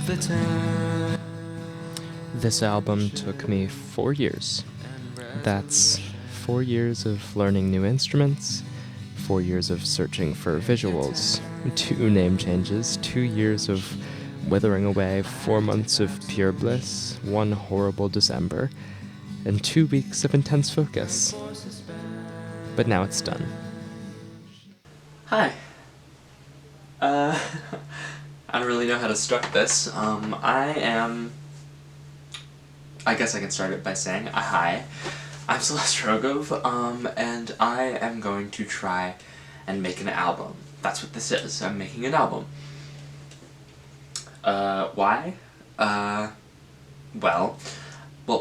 the time. This album took me 4 years. That's 4 years of learning new instruments, 4 years of searching for visuals, 2 name changes, 2 years of withering away, 4 months of pure bliss, 1 horrible December, and 2 weeks of intense focus. But now it's done. Hi. I don't really know how to start this. I guess I can start it by saying, hi. I'm Celeste Rogove, and I am going to try and make an album. That's what this is. I'm making an album. Why? Well,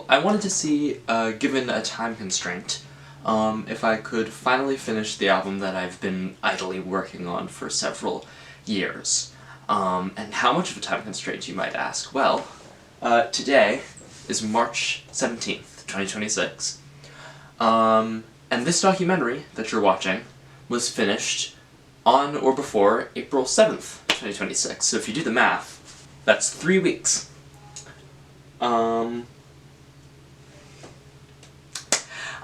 I wanted to see, given a time constraint, if I could finally finish the album that I've been idly working on for several years. And how much of a time constraint, you might ask? Well, today is March 17th, 2026. And this documentary that you're watching was finished on or before April 7th, 2026. So if you do the math, that's 3 weeks. I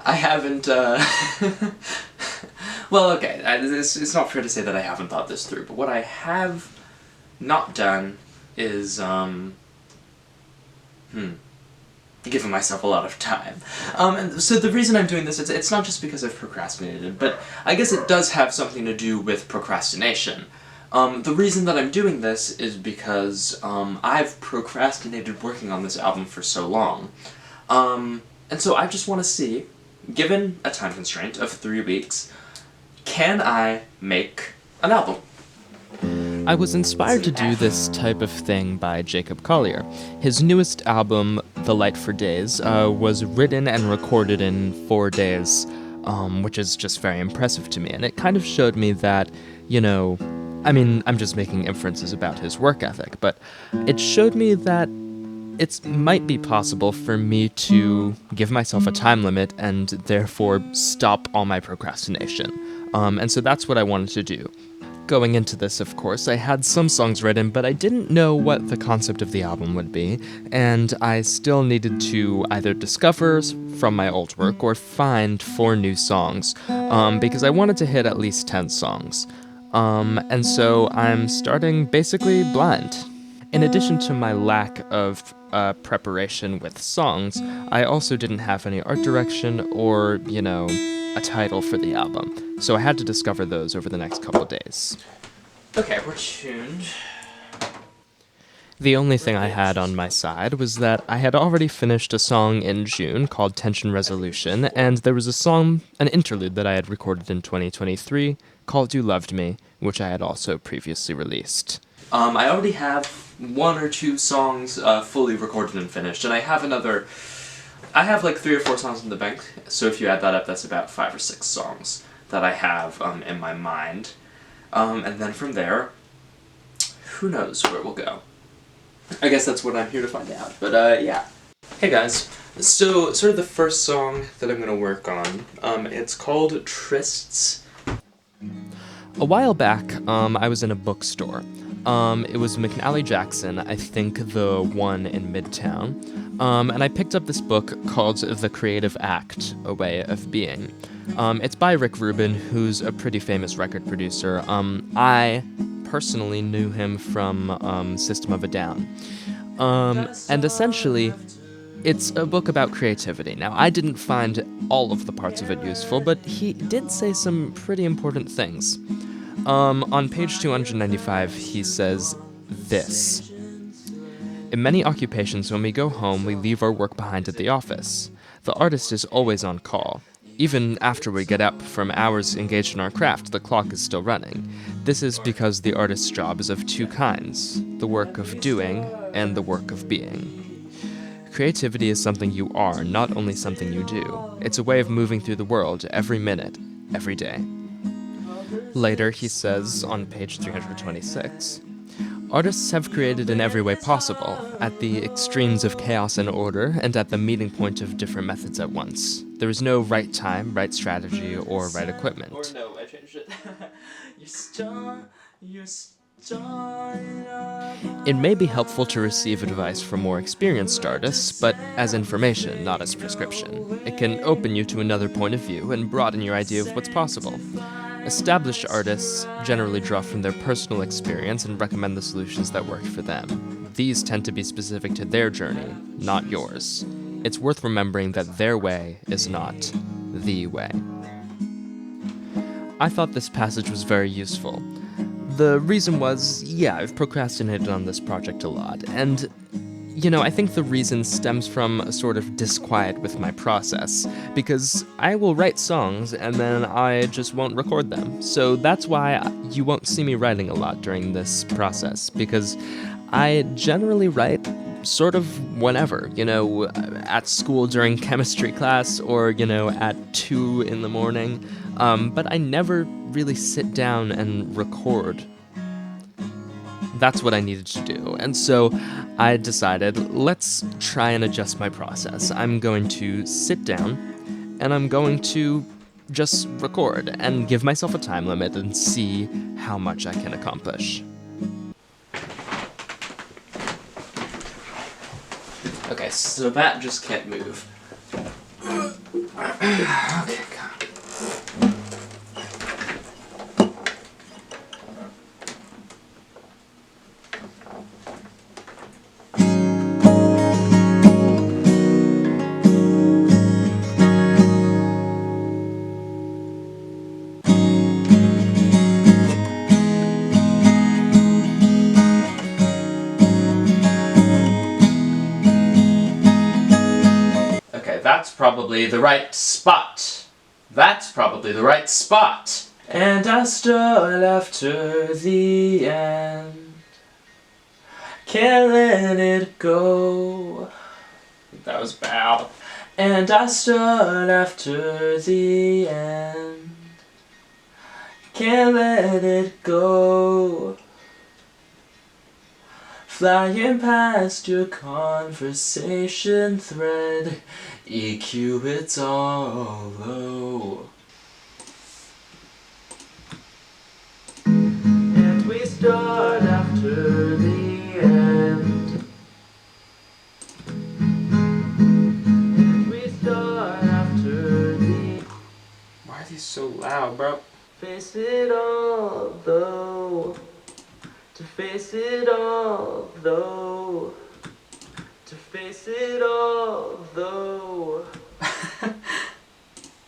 haven't, well, okay, it's not fair to say that I haven't thought this through, but what I have not done is, giving myself a lot of time. And so the reason I'm doing this, it's not just because I've procrastinated, but I guess it does have something to do with procrastination. The reason that I'm doing this is because, I've procrastinated working on this album for so long. And so I just want to see, given a time constraint of 3 weeks, can I make an album? I was inspired to do this type of thing by Jacob Collier. His newest album, The Light for Days, was written and recorded in 4 days, which is just very impressive to me. And it kind of showed me that, I'm just making inferences about his work ethic, but it showed me that it might be possible for me to give myself a time limit and therefore stop all my procrastination. And so that's what I wanted to do. Going into this, of course, I had some songs written, but I didn't know what the concept of the album would be, and I still needed to either discover from my old work or find 4 new songs, because I wanted to hit at least 10 songs. And so I'm starting basically blind. In addition to my lack of preparation with songs, I also didn't have any art direction or, a title for the album. So I had to discover those over the next couple days. Okay, we're tuned. The only thing I had on my side was that I had already finished a song in June called Tension Resolution, and there was an interlude that I had recorded in 2023 called You Loved Me, which I had also previously released. I already have 1 or 2 songs fully recorded and finished, and I have like 3 or 4 songs in the bank, so if you add that up, that's about 5 or 6 songs that I have in my mind. And then from there, who knows where we'll go. I guess that's what I'm here to find out, but yeah. Hey guys, so sort of the first song that I'm going to work on, it's called Trysts. A while back, I was in a bookstore. It was McNally Jackson, I think the one in Midtown, and I picked up this book called The Creative Act, A Way of Being. It's by Rick Rubin, who's a pretty famous record producer. I personally knew him from System of a Down. And essentially, it's a book about creativity. Now, I didn't find all of the parts of it useful, but he did say some pretty important things. On page 295, he says this: "In many occupations, when we go home, we leave our work behind at the office. The artist is always on call. Even after we get up from hours engaged in our craft, the clock is still running. This is because the artist's job is of 2 kinds, the work of doing and the work of being. Creativity is something you are, not only something you do. It's a way of moving through the world every minute, every day." Later, he says on page 326, "Artists have created in every way possible, at the extremes of chaos and order, and at the meeting point of different methods at once. There is no right time, right strategy, or right equipment." Or no, I changed it. You're It may be helpful to receive advice from more experienced artists, but as information, not as prescription. It can open you to another point of view and broaden your idea of what's possible. Established artists generally draw from their personal experience and recommend the solutions that work for them. These tend to be specific to their journey, not yours. It's worth remembering that their way is not the way. I thought this passage was very useful. The reason was, yeah, I've procrastinated on this project a lot, and, I think the reason stems from a sort of disquiet with my process, because I will write songs and then I just won't record them. So that's why you won't see me writing a lot during this process, because I generally write sort of whenever, at school during chemistry class or, at 2 in the morning. But I never really sit down and record. That's what I needed to do. And so I decided, let's try and adjust my process. I'm going to sit down and I'm going to just record and give myself a time limit and see how much I can accomplish. Okay, so that just can't move. Okay, God. That's probably the right spot. That's probably the right spot. And I stood after the end. Can't let it go. That was bad. And I stood after the end. Can't let it go. Flying past your conversation thread, EQ it's all low. And we start after the end. And we start after the... Why are these so loud, bro? Face it all though. To face it all, though. To face it all, though.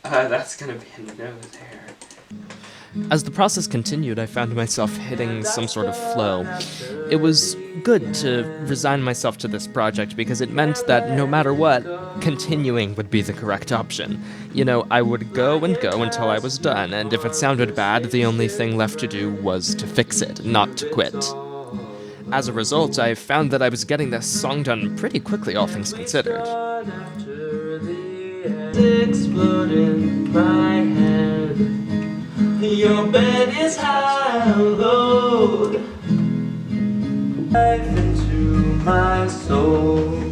That's gonna be a no there. As the process continued, I found myself hitting some sort of flow. It was good to resign myself to this project because it meant that no matter what, continuing would be the correct option. I would go and go until I was done, and if it sounded bad, the only thing left to do was to fix it, not to quit. As a result, I found that I was getting this song done pretty quickly, all things considered. Exploding my head. Your bed is hallowed. Life into my soul.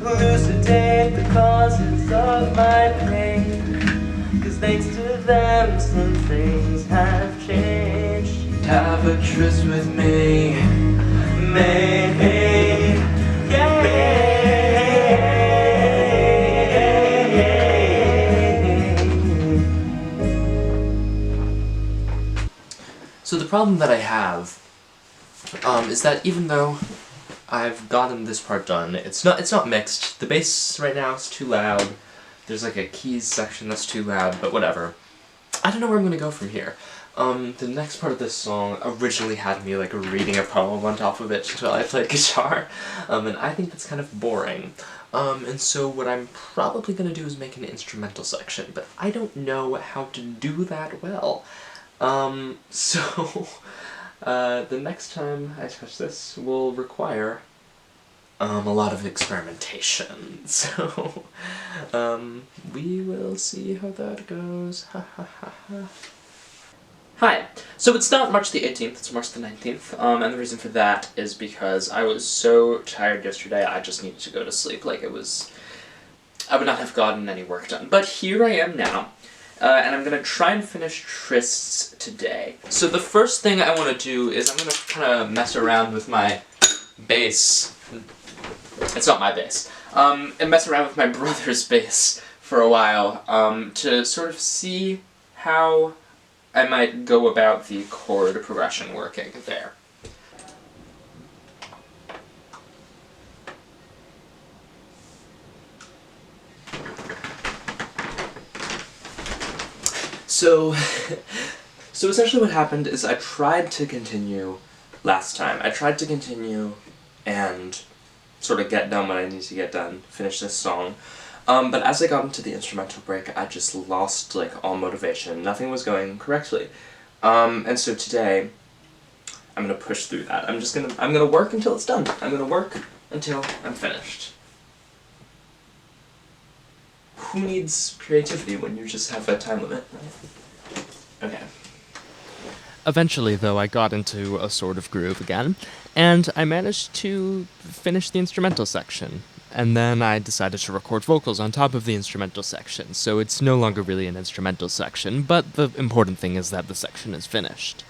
Elucidate the causes of my pain. 'Cause thanks to them, some things have changed. Have a tryst with me. Maybe. So the problem that I have is that even though I've gotten this part done, it's not mixed. The bass right now is too loud. There's like a keys section that's too loud, but whatever. I don't know where I'm gonna go from here. The next part of this song originally had me like reading a poem on top of it while I played guitar, and I think that's kind of boring. And so what I'm probably gonna do is make an instrumental section, but I don't know how to do that well. The next time I touch this will require a lot of experimentation, so we will see how that goes. Ha ha ha ha. Hi. So it's not March the 18th, it's March the 19th, and the reason for that is because I was so tired yesterday I just needed to go to sleep. I would not have gotten any work done. But here I am now, and I'm gonna try and finish Trysts today. So the first thing I want to do is I'm gonna kind of mess around with my bass. It's not my bass. And mess around with my brother's bass for a while, to sort of see how I might go about the chord progression working there. So essentially what happened is I tried to continue last time. I tried to continue and sort of get done what I need to get done, finish this song. But as I got into the instrumental break, I just lost, like, all motivation. Nothing was going correctly. And so today, I'm gonna push through that. I'm gonna work until it's done. I'm gonna work until I'm finished. Who needs creativity when you just have a time limit, right? Okay. Eventually, though, I got into a sort of groove again, and I managed to finish the instrumental section. And then I decided to record vocals on top of the instrumental section, so it's no longer really an instrumental section, but the important thing is that the section is finished.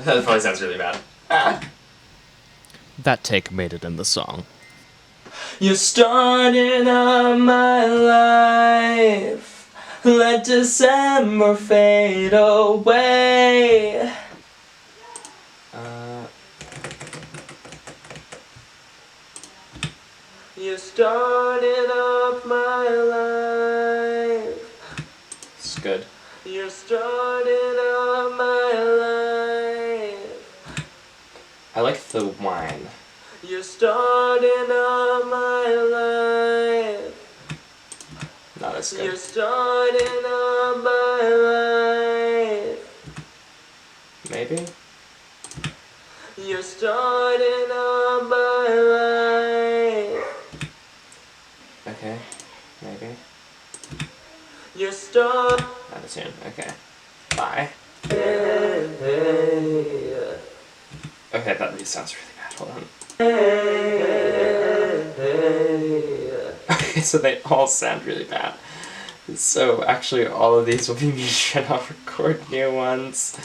That probably sounds really bad. That take made it in the song. You started on my life, let December fade away. You started up my life. It's good. You started up my life. I like the whine. You started up my life. Not as good. You started up my life. Maybe? You started up my life. Okay, maybe. You start. Not a tune. Okay. Bye. Okay, that really sounds really bad. Hold on. Okay, so they all sound really bad. So actually, all of these will be me trying to record new ones.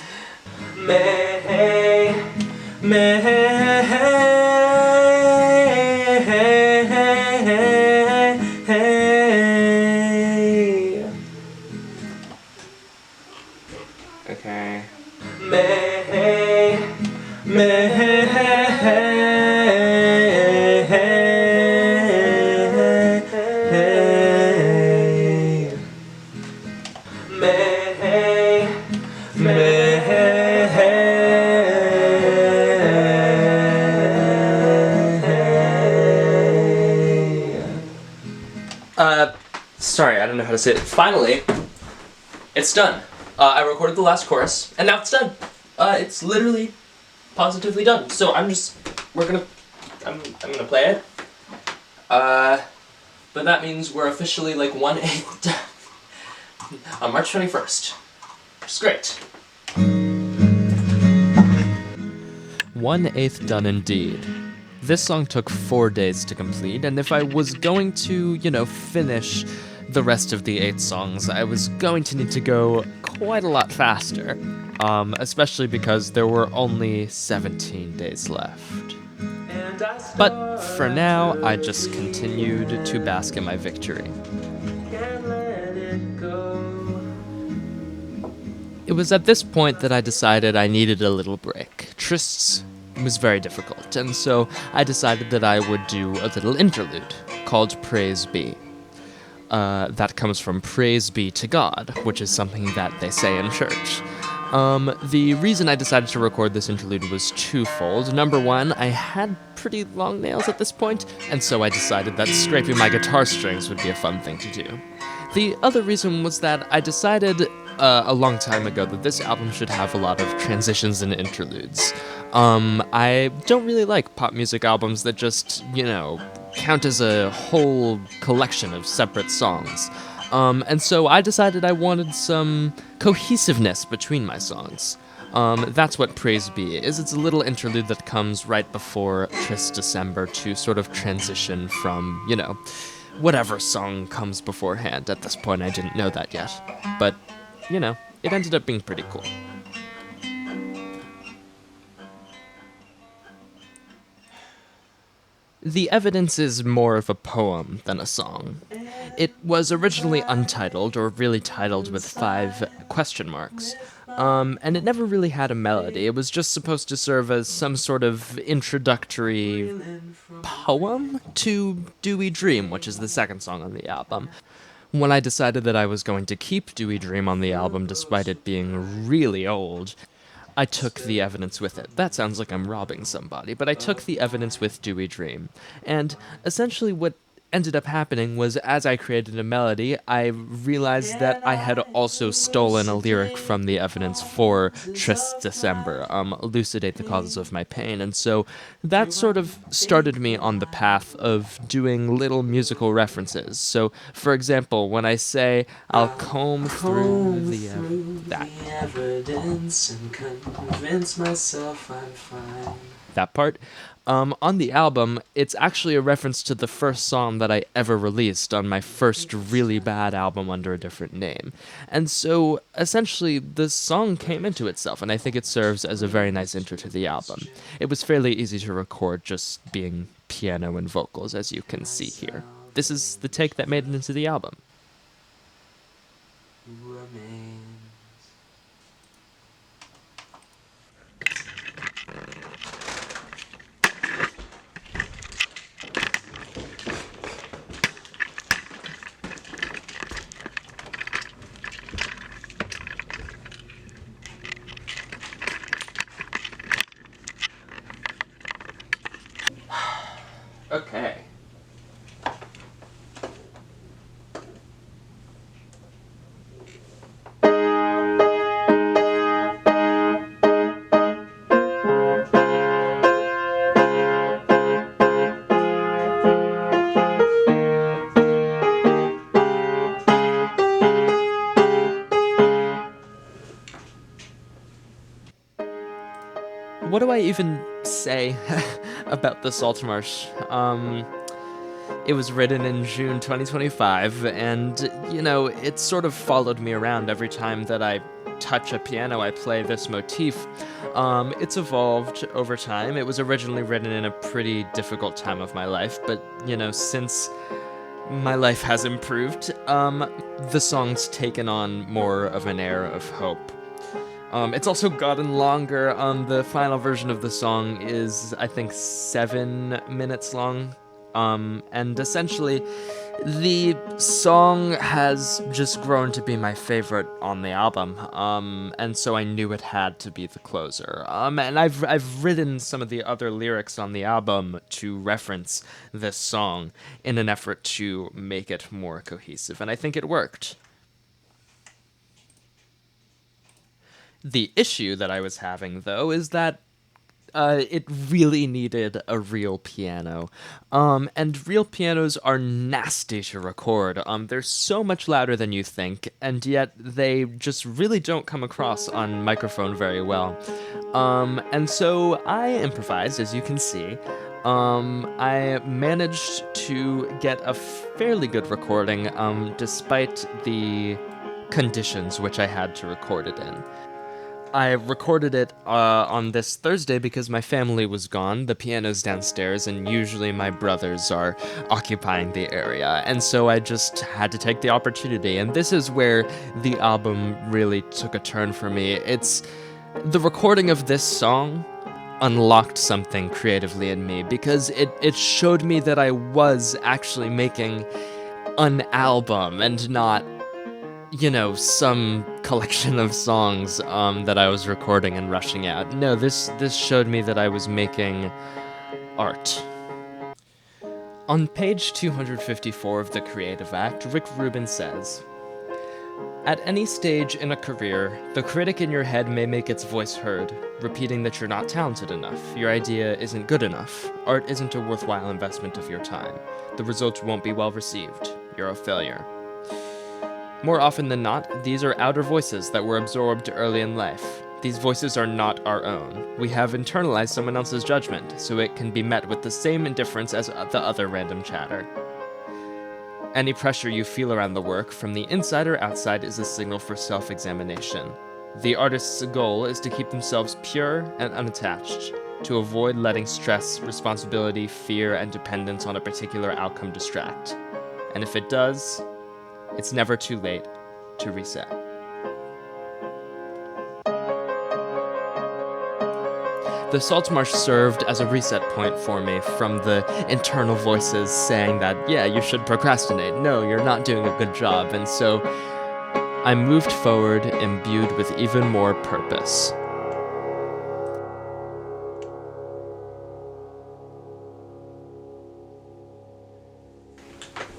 Okay. Sorry, I don't know how to say it. Finally, it's done. I recorded the last chorus, and now it's done. It's literally, positively done. So I'm gonna play it. But that means we're officially like 1/8 done on March 21st. Which is great. 1/8 done indeed. This song took 4 days to complete, and if I was going to, finish the rest of the 8 songs, I was going to need to go quite a lot faster, especially because there were only 17 days left. But for now, I just continued to bask in my victory. It was at this point that I decided I needed a little break. Trysts was very difficult, and so I decided that I would do a little interlude called Praise Be. That comes from Praise Be to God, which is something that they say in church. The reason I decided to record this interlude was twofold. Number one, I had pretty long nails at this point, and so I decided that scraping my guitar strings would be a fun thing to do. The other reason was that I decided a long time ago that this album should have a lot of transitions and interludes. I don't really like pop music albums that just, count as a whole collection of separate songs. And so I decided I wanted some cohesiveness between my songs. That's what Praise Be is. It's a little interlude that comes right before Trysts December to sort of transition from, whatever song comes beforehand. At this point, I didn't know that yet. But, it ended up being pretty cool. The Evidence is more of a poem than a song. It was originally untitled, or really titled with 5 question marks, and it never really had a melody. It was just supposed to serve as some sort of introductory poem to Dewy Dream, which is the second song on the album. When I decided that I was going to keep Dewy Dream on the album despite it being really old, I took the evidence with it. That sounds like I'm robbing somebody, but I took the evidence with Dewy Dream. And essentially what ended up happening was, as I created a melody, I realized that I had also stolen a lyric from the evidence for Trysts December, elucidate the causes of my pain. And so that sort of started me on the path of doing little musical references. So, for example, when I say, I'll comb through the evidence and convince myself I'm fine. That part. On the album, it's actually a reference to the first song that I ever released on my first really bad album under a different name. And so, essentially, the song came into itself, and I think it serves as a very nice intro to the album. It was fairly easy to record, just being piano and vocals, as you can see here. This is the take that made it into the album. Okay. What do I even say about the Saltmarsh? It was written in June 2025, and, it sort of followed me around every time that I touch a piano, I play this motif. It's evolved over time. It was originally written in a pretty difficult time of my life, but, since my life has improved, the song's taken on more of an air of hope. It's also gotten longer. The final version of the song is, I think, 7 minutes long. And essentially, the song has just grown to be my favorite on the album. And so I knew it had to be the closer. And I've written some of the other lyrics on the album to reference this song in an effort to make it more cohesive, and I think it worked. The issue that I was having, though, is that it really needed a real piano. And real pianos are nasty to record. They're so much louder than you think, and yet they just really don't come across on microphone very well. And so I improvised, as you can see. I managed to get a fairly good recording, despite the conditions which I had to record it in. I recorded it on this Thursday because my family was gone. The piano's downstairs, and usually my brothers are occupying the area. And so I just had to take the opportunity. And this is where the album really took a turn for me. It's the recording of this song unlocked something creatively in me, because it showed me that I was actually making an album and not, some collection of songs that I was recording and rushing out. No, this showed me that I was making art. On page 254 of the Creative Act, Rick Rubin says, "At any stage in a career, the critic in your head may make its voice heard, repeating that you're not talented enough, your idea isn't good enough, art isn't a worthwhile investment of your time, the results won't be well received, you're a failure." More often than not, these are outer voices that were absorbed early in life. These voices are not our own. We have internalized someone else's judgment, so it can be met with the same indifference as the other random chatter. Any pressure you feel around the work, from the inside or outside, is a signal for self-examination. The artist's goal is to keep themselves pure and unattached, to avoid letting stress, responsibility, fear, and dependence on a particular outcome distract. And if it does, it's never too late to reset. The Saltmarsh served as a reset point for me from the internal voices saying that, yeah, you should procrastinate, no, you're not doing a good job, and so I moved forward imbued with even more purpose.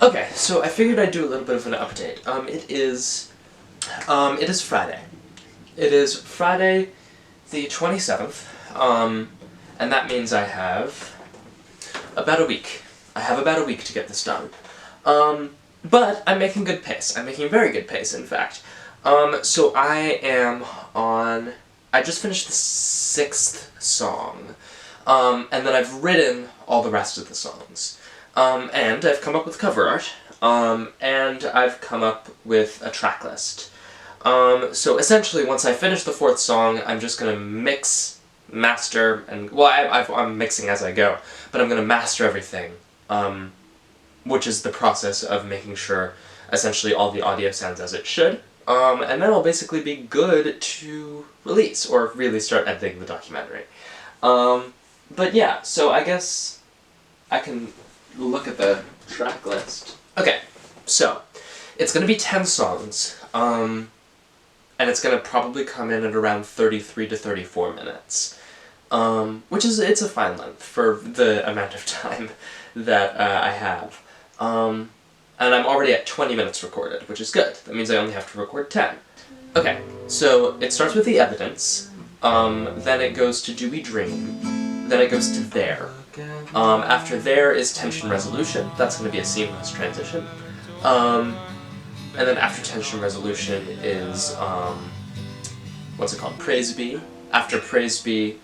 Okay, so I figured I'd do a little bit of an update. It is Friday. It is Friday the 27th, and that means I have about a week. I have about a week to get this done. But I'm making good pace. I'm making very good pace, in fact. So I just finished the 6th song, and then I've written all the rest of the songs. And I've come up with cover art, and I've come up with a track list. So essentially, once I finish the 4th song, I'm just gonna mix, master, and, well, I'm mixing as I go, but I'm gonna master everything, which is the process of making sure, essentially, all the audio sounds as it should, and then I'll basically be good to release, or really start editing the documentary. But yeah, so I guess I can look at the track list. Okay, so it's gonna be 10 songs, and it's gonna probably come in at around 33 to 34 minutes, which is, it's a fine length for the amount of time that I have. And I'm already at 20 minutes recorded, which is good. That means I only have to record 10. Okay, so it starts with the evidence, then it goes to Do We Dream, then it goes to There. After There is Tension Resolution. That's going to be a seamless transition. And then after Tension Resolution is, what's it called? Praise Be. After Praise Be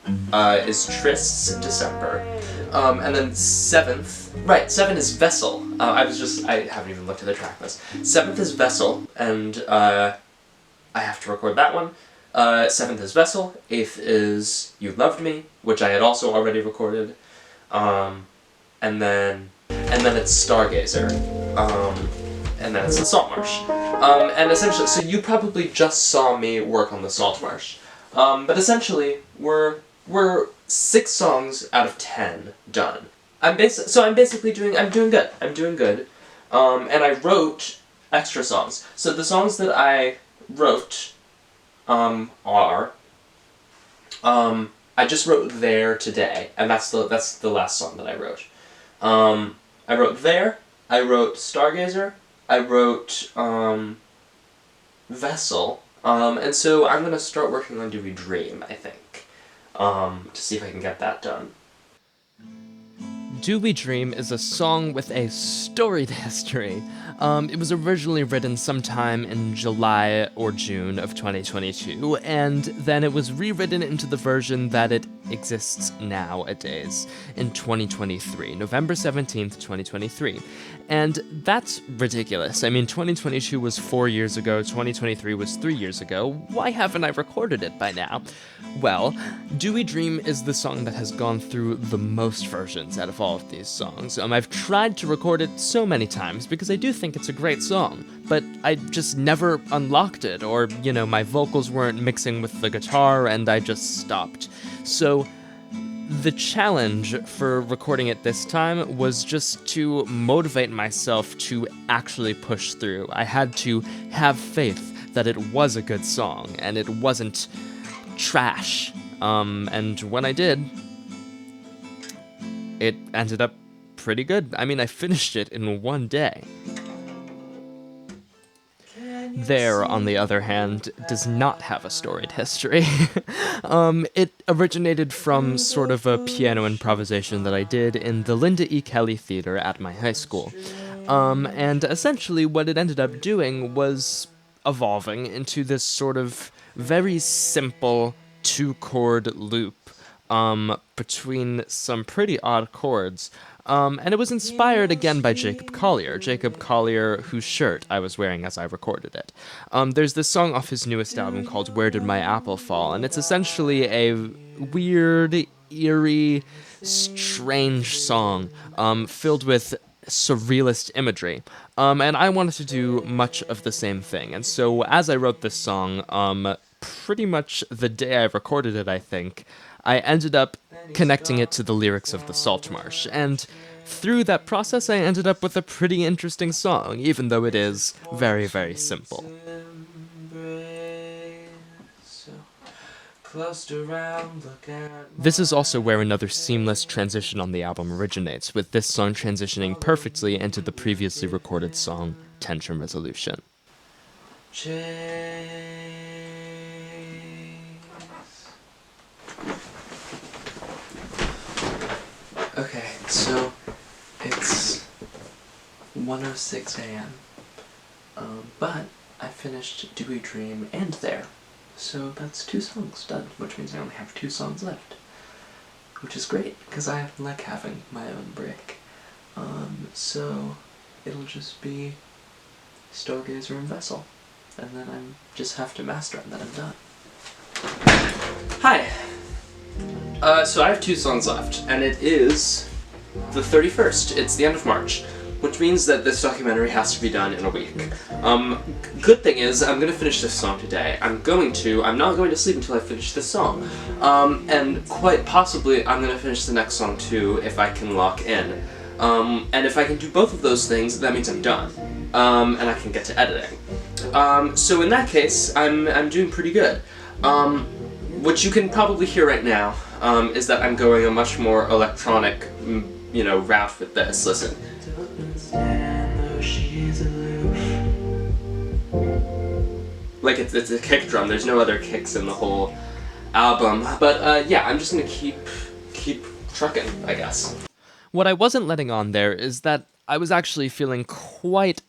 is Trysts, December. And then 7th, right, 7 is Vessel. I haven't even looked at the track list. 7th is Vessel, and I have to record that one. 7th is Vessel. 8th is You Loved Me, which I had also already recorded. And then it's Stargazer, and then it's the Saltmarsh. And essentially, so you probably just saw me work on the Saltmarsh. But essentially, we're 6 songs out of 10 done. I'm basically doing good. I'm doing good. And I wrote extra songs. So the songs that I wrote, are, I just wrote There today, and that's the last song that I wrote. I wrote There, I wrote Stargazer, I wrote, Vessel, and so I'm gonna start working on Do We Dream, I think, to see if I can get that done. Do We Dream is a song with a storied history. It was originally written sometime in July or June of 2022, and then it was rewritten into the version that it exists nowadays in 2023, November 17th, 2023. And that's ridiculous. I mean, 2022 was 4 years ago, 2023 was 3 years ago. Why haven't I recorded it by now? Well, Do We Dream is the song that has gone through the most versions out of all of these songs. I've tried to record it so many times because I do think it's a great song, but I just never unlocked it, or, my vocals weren't mixing with the guitar and I just stopped. So The challenge for recording it this time was just to motivate myself to actually push through. I had to have faith that it was a good song and it wasn't trash. And when I did, it ended up pretty good. I mean, I finished it in one day. There, on the other hand, does not have a storied history. It originated from sort of a piano improvisation that I did in the Linda E. Kelly Theater at my high school. And essentially what it ended up doing was evolving into this sort of very simple two-chord loop between some pretty odd chords. And it was inspired again by Jacob Collier, whose shirt I was wearing as I recorded it. There's this song off his newest album called Where Did My Apple Fall? And it's essentially a weird, eerie, strange song filled with surrealist imagery. And I wanted to do much of the same thing. And so as I wrote this song, pretty much the day I recorded it, I think, I ended up connecting it to the lyrics of the Saltmarsh, and through that process I ended up with a pretty interesting song, even though it is very, very simple. This is also where another seamless transition on the album originates, with this song transitioning perfectly into the previously recorded song, Tension Resolution. Okay, so it's 1:06 a.m. But I finished Dewy Dream and There, so that's 2 songs done, which means I only have 2 songs left, which is great, because I like having my own break. So it'll just be Stargazer and Vessel, and then I just have to master it, and then I'm done. Hi! So I have 2 songs left, and it is the 31st. It's the end of March, which means that this documentary has to be done in a week. Good thing is, I'm gonna finish this song today. I'm not going to sleep until I finish this song. And quite possibly, I'm gonna finish the next song too, if I can lock in. And if I can do both of those things, that means I'm done. And I can get to editing. So in that case, I'm doing pretty good. What you can probably hear right now, is that I'm going a much more electronic, route with this. Listen. Like, it's a kick drum, there's no other kicks in the whole album. But, yeah, I'm just gonna keep trucking, I guess. What I wasn't letting on there is that I was actually feeling quite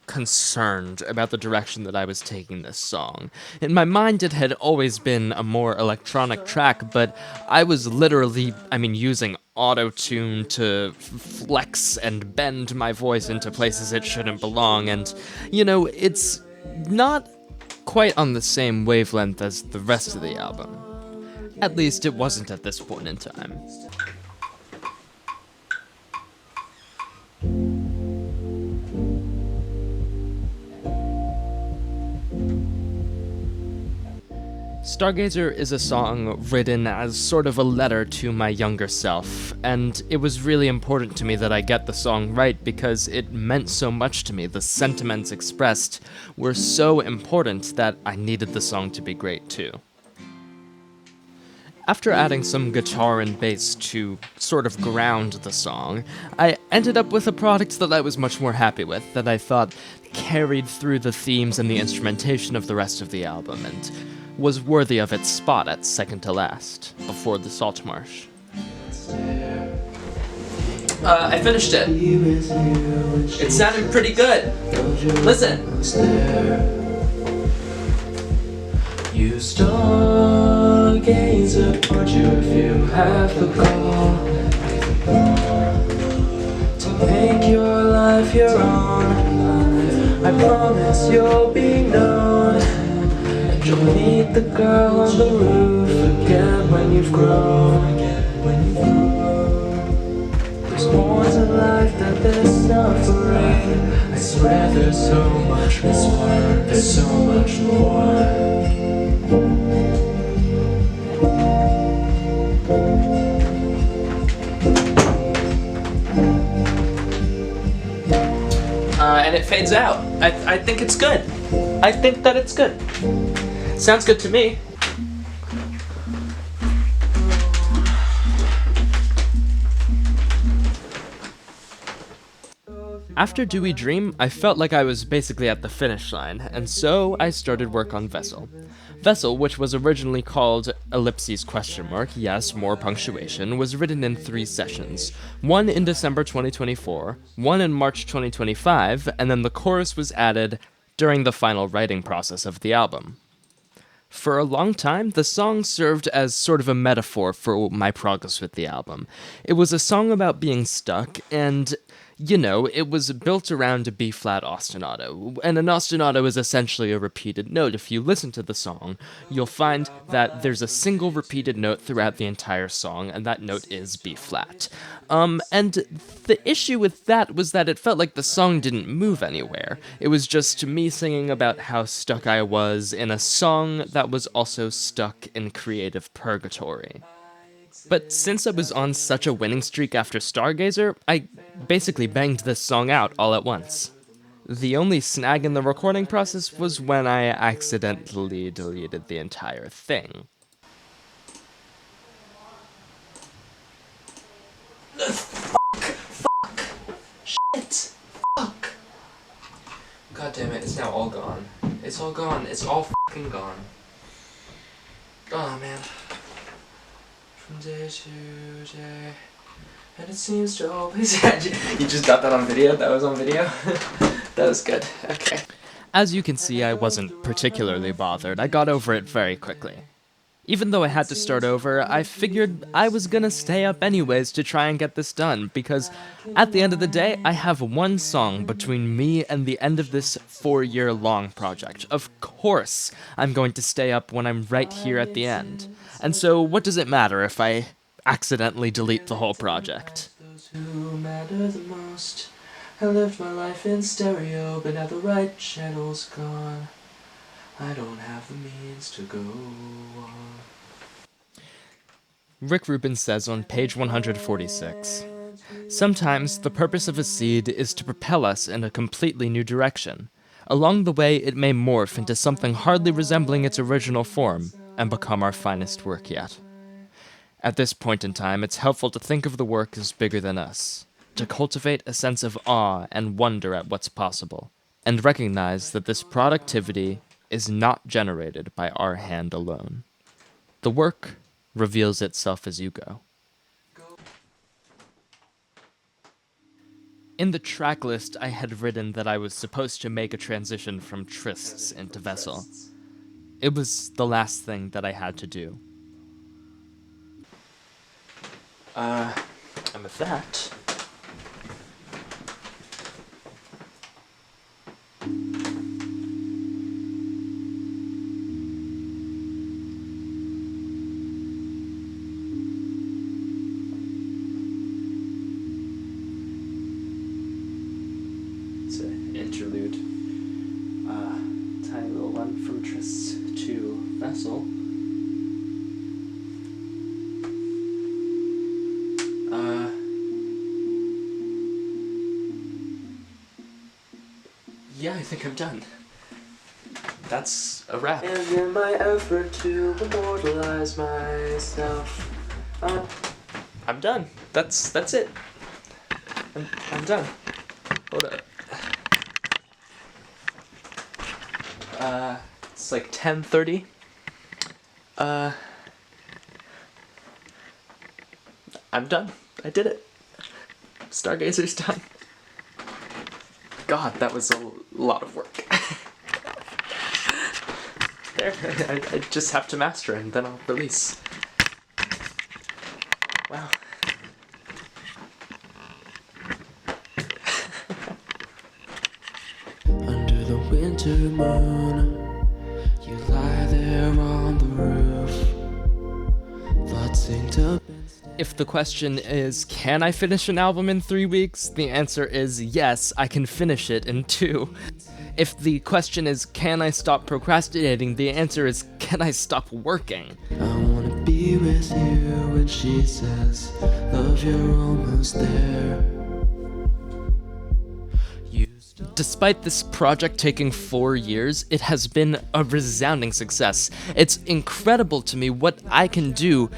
concerned about the direction that I was taking this song. In my mind, it had always been a more electronic track, but I was literally, using auto-tune to flex and bend my voice into places it shouldn't belong, and, it's not quite on the same wavelength as the rest of the album. At least it wasn't at this point in time. Stargazer is a song written as sort of a letter to my younger self, and it was really important to me that I get the song right because it meant so much to me. The sentiments expressed were so important that I needed the song to be great too. After adding some guitar and bass to sort of ground the song, I ended up with a product that I was much more happy with, that I thought carried through the themes and the instrumentation of the rest of the album, and was worthy of its spot at second to last, before the Saltmarsh. I finished it. It sounded pretty good. Listen. You stargazer, would you if you have the call to make your life your own? I promise you'll be known. You'll meet the girl on the roof again when you've grown. There's more to life than this suffering. I swear there's so much more. There's so much more. fades out. I think it's good. I think that it's good. Sounds good to me. After Dewy Dream, I felt like I was basically at the finish line, and so I started work on Vessel. Vessel, which was originally called ellipses ? Yes, more punctuation, was written in 3 sessions. One in December 2024, one in March 2025, and then the chorus was added during the final writing process of the album. For a long time, the song served as sort of a metaphor for my progress with the album. It was a song about being stuck, and it was built around a B-flat ostinato, and an ostinato is essentially a repeated note. If you listen to the song, you'll find that there's a single repeated note throughout the entire song, and that note is B-flat. And the issue with that was that it felt like the song didn't move anywhere. It was just me singing about how stuck I was in a song that was also stuck in creative purgatory. But since I was on such a winning streak after Stargazer, I basically banged this song out all at once. The only snag in the recording process was when I accidentally deleted the entire thing. Shit! Fuck! God damn it, it's now all gone. It's all gone. It's all fucking gone. Oh man. From day to day, and it seems to always You just got that on video? That was on video? That was good. Okay. As you can see, I wasn't particularly bothered. I got over it very quickly. Even though I had to start over, I figured I was gonna stay up anyways to try and get this done, because at the end of the day, I have one song between me and the end of this 4-year-long project. Of course, I'm going to stay up when I'm right here at the end. And so, what does it matter if I accidentally delete the whole project? Those who matter the most. I lived my life in stereo, but now the right channel's gone. I don't have the means to go on. Rick Rubin says on page 146, "Sometimes the purpose of a seed is to propel us in a completely new direction. Along the way, it may morph into something hardly resembling its original form and become our finest work yet. At this point in time, it's helpful to think of the work as bigger than us, to cultivate a sense of awe and wonder at what's possible, and recognize that this productivity is not generated by our hand alone. The work reveals itself as you go." In the track list, I had written that I was supposed to make a transition from Trysts into Vessel. It was the last thing that I had to do. And with that... interlude. Tiny little one from Trysts to Vessel. Yeah, I think I'm done. That's a wrap. And in my effort to immortalize myself, I'm done. That's it. I'm done. Hold up. It's like 10:30. I'm done. I did it. Stargazer's done. God, that was a lot of work. There, I just have to master it and then I'll release. Wow. Under the winter moon, you lie there on the roof. Thoughts synced up. If the question is, can I finish an album in 3 weeks? The answer is yes, I can finish it in 2. If the question is, can I stop procrastinating? The answer is, can I stop working? I wanna be with you when she says, love, you're almost there. despite this project taking 4 years, it has been a resounding success. It's incredible to me what I can do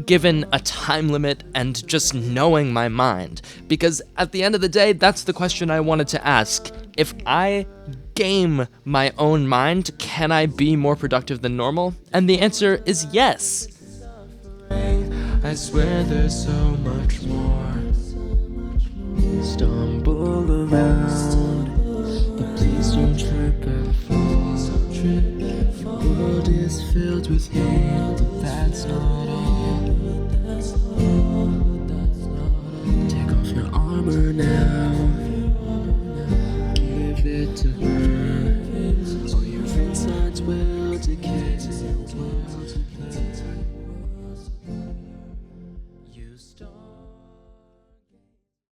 given a time limit and just knowing my mind. Because at the end of the day, that's the question I wanted to ask. If I game my own mind, can I be more productive than normal? And the answer is yes. I swear there's so much more. Stumble around, but please don't trip and fall. The world is filled with hate, but that's not all. Take off your armor now, give it to her.